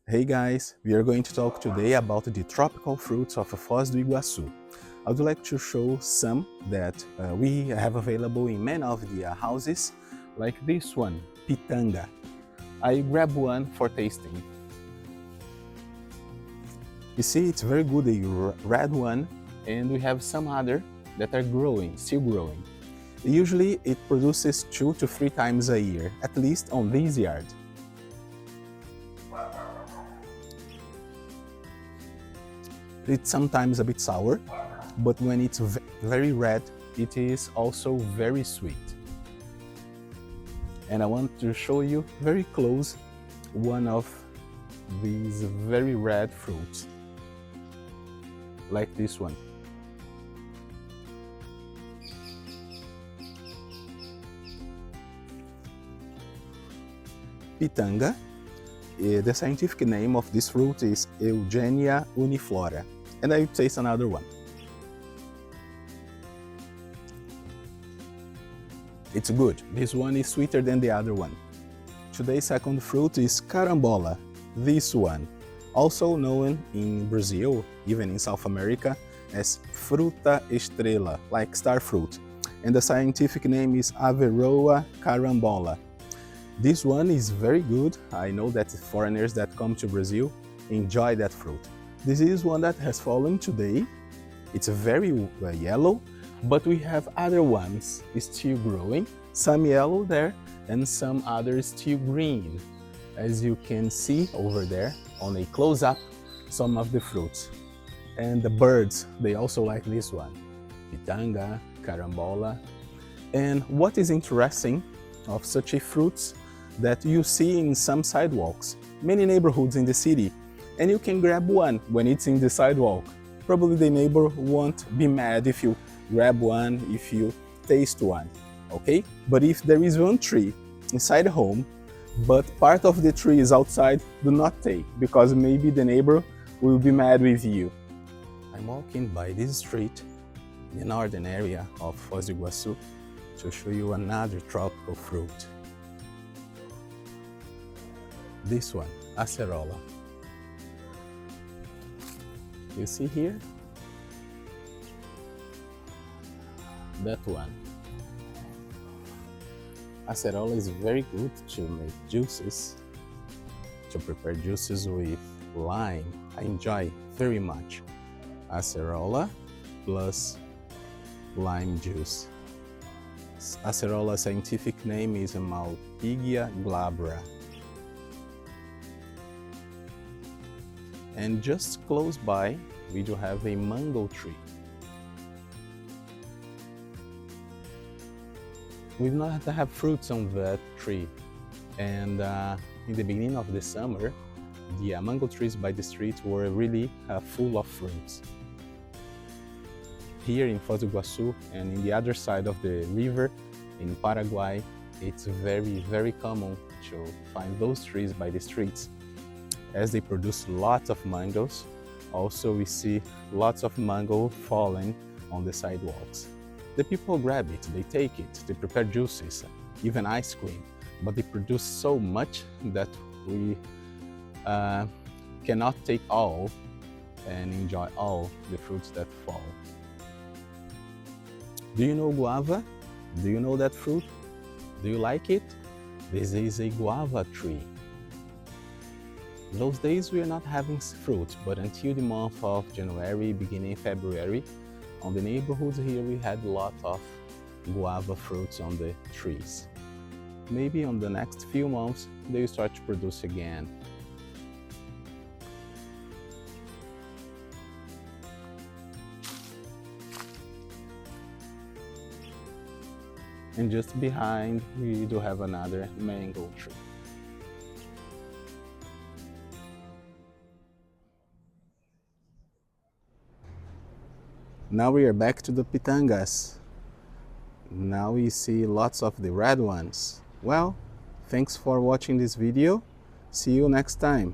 Hey guys, we are going to talk today about the tropical fruits of Foz do Iguaçu. I would like to show some that we have available in many of the houses, like this one, pitanga. I grabbed one for tasting. You see, it's very good, a red one, and we have some other that are growing, still growing. Usually it produces 2 to 3 times a year, at least on this yard. It's sometimes a bit sour, but when it's very red, it is also very sweet. And I want to show you very close one of these very red fruits, like this one. Pitanga. The scientific name of this fruit is Eugenia uniflora. And I will taste another one. It's good. This one is sweeter than the other one. Today's second fruit is carambola. This one, also known in Brazil, even in South America, as fruta estrela, like star fruit. And the scientific name is Averoa carambola. This one is very good. I know that foreigners that come to Brazil enjoy that fruit. This is one that has fallen today. It's very yellow, but we have other ones still growing, some yellow there and some others still green. As you can see over there on a close-up, some of the fruits. And the birds, they also like this one, pitanga, carambola. And what is interesting of such a fruits that you see in some sidewalks, many neighborhoods in the city, and you can grab one when it's in the sidewalk. Probably the neighbor won't be mad if you grab one, if you taste one, okay? But if there is one tree inside the home, but part of the tree is outside, do not take, because maybe the neighbor will be mad with you. I'm walking by this street in the northern area of Foz do Iguaçu to show you another tropical fruit. This one, acerola. You see here? That one. Acerola is very good to make juices, to prepare juices with lime. I enjoy very much acerola plus lime juice. Acerola scientific name is Malpighia glabra. And just close by, we do have a mango tree. We do not have fruits on that tree. And in the beginning of the summer, the mango trees by the street were really full of fruits. Here in Foz do Iguaçu and in the other side of the river, in Paraguay, it's very, very common to find those trees by the streets, as they produce lots of mangoes. Also, we see lots of mango falling on the sidewalks. The people grab it, they take it, they prepare juices, even ice cream, but they produce so much that we cannot take all and enjoy all the fruits that fall. Do you know guava? Do you know that fruit? Do you like it? This is a guava tree. Those days we are not having fruit, but until the month of January, beginning February, on the neighborhoods here we had a lot of guava fruits on the trees. Maybe on the next few months they will start to produce again. And just behind we do have another mango tree. Now we are back to the pitangas. Now we see lots of the red ones. Well, thanks for watching this video. See you next time.